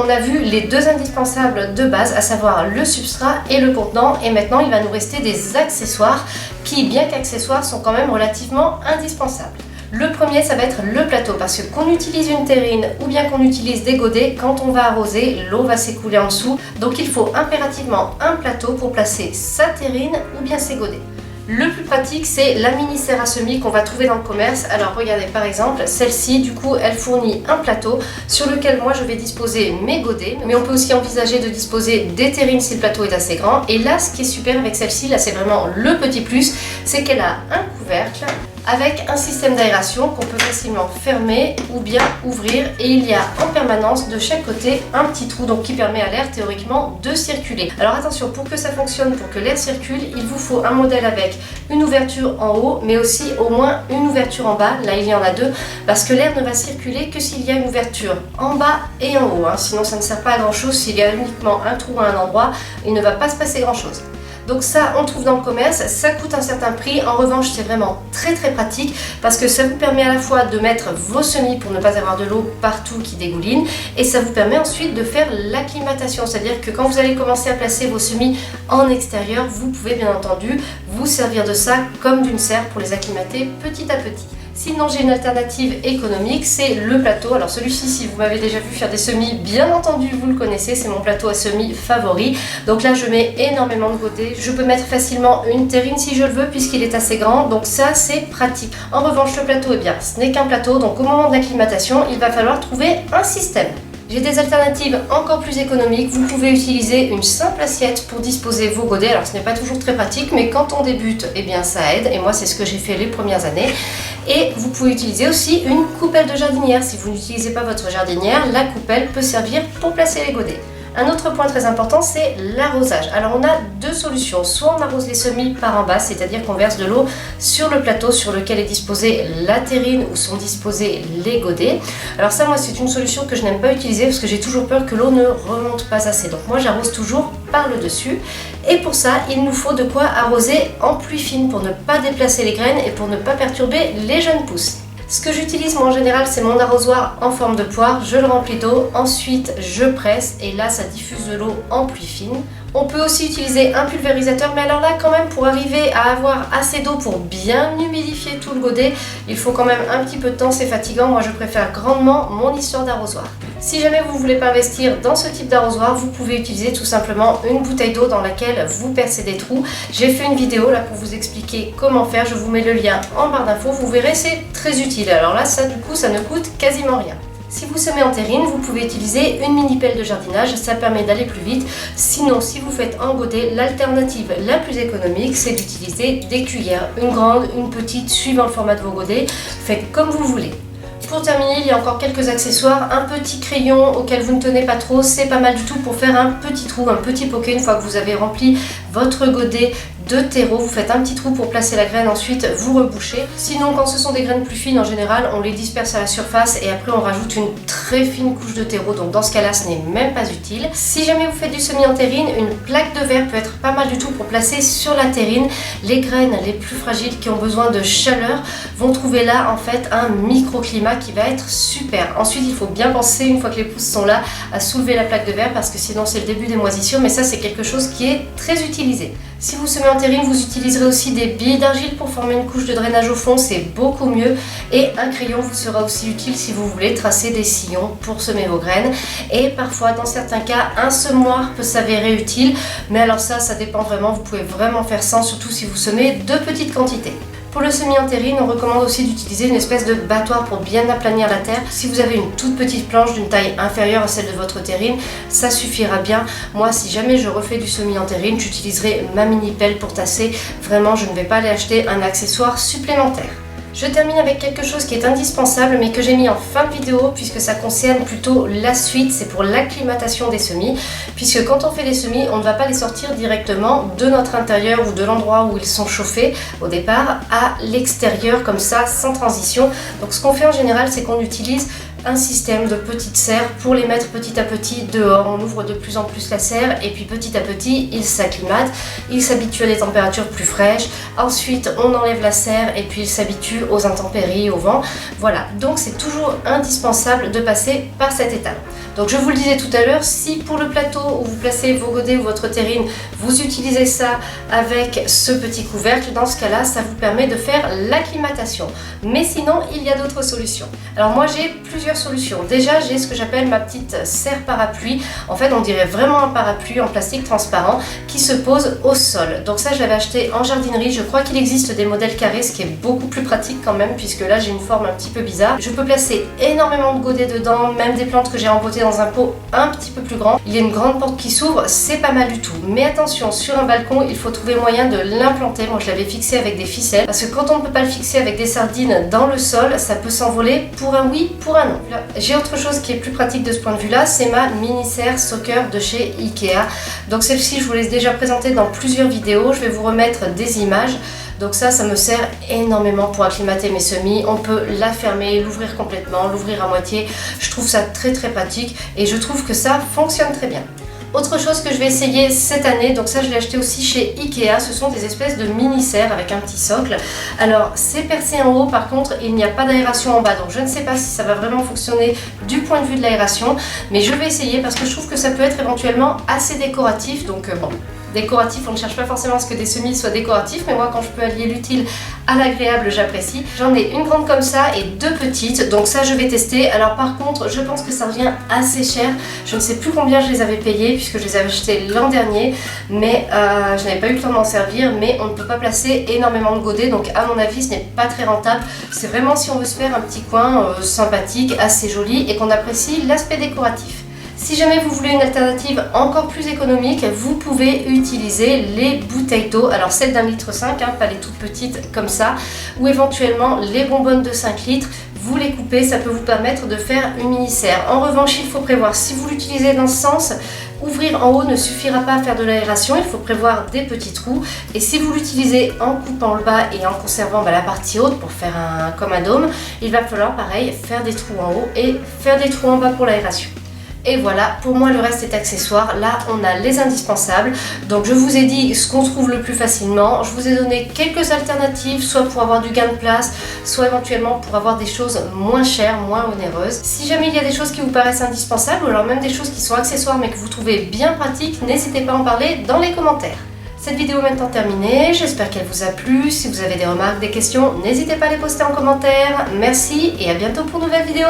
on a vu les deux indispensables de base, à savoir le substrat et le contenant, et maintenant il va nous rester des accessoires qui, bien qu'accessoires, sont quand même relativement indispensables. Le premier, ça va être le plateau, parce que qu'on utilise une terrine ou bien qu'on utilise des godets, quand on va arroser, l'eau va s'écouler en dessous, donc il faut impérativement un plateau pour placer sa terrine ou bien ses godets. Le plus pratique, c'est la mini serre à semis qu'on va trouver dans le commerce. Alors regardez, par exemple, celle-ci, du coup, elle fournit un plateau sur lequel moi je vais disposer mes godets, mais on peut aussi envisager de disposer des terrines si le plateau est assez grand. Et là, ce qui est super avec celle-ci, là c'est vraiment le petit plus, c'est qu'elle a un couvercle avec un système d'aération qu'on peut facilement fermer ou bien ouvrir, et il y a en permanence de chaque côté un petit trou, donc qui permet à l'air théoriquement de circuler. Alors attention, pour que ça fonctionne, pour que l'air circule, il vous faut un modèle avec une ouverture en haut mais aussi au moins une ouverture en bas. Là il y en a deux, parce que l'air ne va circuler que s'il y a une ouverture en bas et en haut, sinon ça ne sert pas à grand chose. S'il y a uniquement un trou à un endroit, il ne va pas se passer grand chose. Donc ça, on trouve dans le commerce, ça coûte un certain prix. En revanche, c'est vraiment très pratique parce que ça vous permet à la fois de mettre vos semis pour ne pas avoir de l'eau partout qui dégouline, et ça vous permet ensuite de faire l'acclimatation. C'est-à-dire que quand vous allez commencer à placer vos semis en extérieur, vous pouvez bien entendu vous servir de ça comme d'une serre pour les acclimater petit à petit. Sinon, j'ai une alternative économique, c'est le plateau. Alors celui-ci, si vous m'avez déjà vu faire des semis, bien entendu vous le connaissez, c'est mon plateau à semis favori. Donc là je mets énormément de godets, je peux mettre facilement une terrine si je le veux puisqu'il est assez grand, donc ça c'est pratique. En revanche, le plateau, eh bien ce n'est qu'un plateau, donc au moment de l'acclimatation il va falloir trouver un système. J'ai des alternatives encore plus économiques. Vous pouvez utiliser une simple assiette pour disposer vos godets. Alors ce n'est pas toujours très pratique, mais quand on débute, eh bien ça aide. Et moi c'est ce que j'ai fait les premières années. Et vous pouvez utiliser aussi une coupelle de jardinière. Si vous n'utilisez pas votre jardinière, la coupelle peut servir pour placer les godets. Un autre point très important, c'est l'arrosage. Alors on a deux solutions, soit on arrose les semis par en bas, c'est-à-dire qu'on verse de l'eau sur le plateau sur lequel est disposée la terrine où sont disposés les godets. Alors ça, moi c'est une solution que je n'aime pas utiliser parce que j'ai toujours peur que l'eau ne remonte pas assez. Donc moi j'arrose toujours par le dessus, et pour ça il nous faut de quoi arroser en pluie fine pour ne pas déplacer les graines et pour ne pas perturber les jeunes pousses. Ce que j'utilise moi en général, c'est mon arrosoir en forme de poire, je le remplis d'eau, ensuite je presse et là ça diffuse de l'eau en pluie fine. On peut aussi utiliser un pulvérisateur, mais alors là quand même pour arriver à avoir assez d'eau pour bien humidifier tout le godet, il faut quand même un petit peu de temps, c'est fatigant. Moi je préfère grandement mon histoire d'arrosoir. Si jamais vous ne voulez pas investir dans ce type d'arrosoir, vous pouvez utiliser tout simplement une bouteille d'eau dans laquelle vous percez des trous. J'ai fait une vidéo là pour vous expliquer comment faire, je vous mets le lien en barre d'infos, vous verrez, c'est très utile. Alors là ça du coup ça ne coûte quasiment rien. Si vous semez en terrine, vous pouvez utiliser une mini pelle de jardinage, ça permet d'aller plus vite. Sinon, si vous faites en godet, l'alternative la plus économique, c'est d'utiliser des cuillères, une grande, une petite, suivant le format de vos godets. Faites comme vous voulez. Pour terminer, il y a encore quelques accessoires. Un petit crayon auquel vous ne tenez pas trop, c'est pas mal du tout pour faire un petit trou, un petit poké. Une fois que vous avez rempli votre godet de terreau, vous faites un petit trou pour placer la graine, ensuite vous rebouchez. Sinon, quand ce sont des graines plus fines, en général, on les disperse à la surface et après on rajoute une très fine couche de terreau. Donc dans ce cas-là, ce n'est même pas utile. Si jamais vous faites du semis en terrine, une plaque de verre peut être pas mal du tout pour placer sur la terrine. Les graines les plus fragiles qui ont besoin de chaleur vont trouver là en fait un microclimat qui va être super. Ensuite, il faut bien penser, une fois que les pousses sont là, à soulever la plaque de verre parce que sinon c'est le début des moisissures, mais ça c'est quelque chose qui est très utilisé. Si vous semez en terrine, vous utiliserez aussi des billes d'argile pour former une couche de drainage au fond, c'est beaucoup mieux. Et un crayon vous sera aussi utile si vous voulez tracer des sillons pour semer vos graines. Et parfois, dans certains cas, un semoir peut s'avérer utile. Mais alors ça dépend vraiment, vous pouvez vraiment faire sans, surtout si vous semez de petites quantités. Pour le semis en terrine, on recommande aussi d'utiliser une espèce de battoir pour bien aplanir la terre. Si vous avez une toute petite planche d'une taille inférieure à celle de votre terrine, ça suffira bien. Moi, si jamais je refais du semis en terrine, j'utiliserai ma mini pelle pour tasser. Vraiment, je ne vais pas aller acheter un accessoire supplémentaire. Je termine avec quelque chose qui est indispensable mais que j'ai mis en fin de vidéo puisque ça concerne plutôt la suite, c'est pour l'acclimatation des semis, puisque quand on fait des semis, on ne va pas les sortir directement de notre intérieur ou de l'endroit où ils sont chauffés au départ à l'extérieur comme ça, sans transition. Donc ce qu'on fait en général, c'est qu'on utilise un système de petites serres pour les mettre petit à petit dehors. On ouvre de plus en plus la serre et puis petit à petit il s'acclimate, il s'habitue à des températures plus fraîches. Ensuite on enlève la serre et puis il s'habitue aux intempéries, au vent. Voilà, donc c'est toujours indispensable de passer par cette étape. Donc je vous le disais tout à l'heure, si pour le plateau où vous placez vos godets ou votre terrine, vous utilisez ça avec ce petit couvercle, dans ce cas-là, ça vous permet de faire l'acclimatation. Mais sinon, il y a d'autres solutions. Alors moi j'ai plusieurs solutions. Déjà j'ai ce que j'appelle ma petite serre parapluie. En fait on dirait vraiment un parapluie en plastique transparent qui se pose au sol. Donc ça je l'avais acheté en jardinerie. Je crois qu'il existe des modèles carrés, ce qui est beaucoup plus pratique quand même, puisque là j'ai une forme un petit peu bizarre. Je peux placer énormément de godets dedans, même des plantes que j'ai empotées dans un pot un petit peu plus grand. Il y a une grande porte qui s'ouvre, c'est pas mal du tout. Mais attention, sur un balcon il faut trouver moyen de l'implanter. Moi je l'avais fixé avec des ficelles, parce que quand on ne peut pas le fixer avec des sardines dans le sol, ça peut s'envoler pour un oui, pour un non. J'ai autre chose qui est plus pratique de ce point de vue là, c'est ma mini serre soccer de chez Ikea. Donc celle-ci je vous l'ai déjà présentée dans plusieurs vidéos, je vais vous remettre des images. Donc ça me sert énormément pour acclimater mes semis. On peut la fermer, l'ouvrir complètement, l'ouvrir à moitié. Je trouve ça très pratique et je trouve que ça fonctionne très bien. Autre chose que je vais essayer cette année, donc ça je l'ai acheté aussi chez Ikea, ce sont des espèces de mini serres avec un petit socle. Alors c'est percé en haut, par contre il n'y a pas d'aération en bas, donc je ne sais pas si ça va vraiment fonctionner du point de vue de l'aération, mais je vais essayer parce que je trouve que ça peut être éventuellement assez décoratif, donc bon. Décoratif, on ne cherche pas forcément à ce que des semis soient décoratifs, mais moi quand je peux allier l'utile à l'agréable, j'apprécie. J'en ai une grande comme ça et deux petites, donc ça je vais tester. Alors par contre, je pense que ça revient assez cher. Je ne sais plus combien je les avais payées puisque je les avais achetées l'an dernier, mais je n'avais pas eu le temps d'en servir, mais on ne peut pas placer énormément de godets, donc à mon avis ce n'est pas très rentable. C'est vraiment si on veut se faire un petit coin sympathique, assez joli et qu'on apprécie l'aspect décoratif. Si jamais vous voulez une alternative encore plus économique, vous pouvez utiliser les bouteilles d'eau, alors celles d'1,5 litre, hein, pas les toutes petites comme ça, ou éventuellement les bonbonnes de 5 litres, vous les coupez, ça peut vous permettre de faire une mini serre. En revanche, il faut prévoir, si vous l'utilisez dans ce sens, ouvrir en haut ne suffira pas à faire de l'aération, il faut prévoir des petits trous. Et si vous l'utilisez en coupant le bas et en conservant la partie haute pour faire comme un dôme, il va falloir pareil faire des trous en haut et faire des trous en bas pour l'aération. Et voilà, pour moi le reste est accessoire. Là on a les indispensables. Donc je vous ai dit ce qu'on trouve le plus facilement. Je vous ai donné quelques alternatives, soit pour avoir du gain de place, soit éventuellement pour avoir des choses moins chères, moins onéreuses. Si jamais il y a des choses qui vous paraissent indispensables, ou alors même des choses qui sont accessoires mais que vous trouvez bien pratiques, n'hésitez pas à en parler dans les commentaires. Cette vidéo est maintenant terminée, j'espère qu'elle vous a plu. Si vous avez des remarques, des questions, n'hésitez pas à les poster en commentaire. Merci et à bientôt pour une nouvelle vidéo.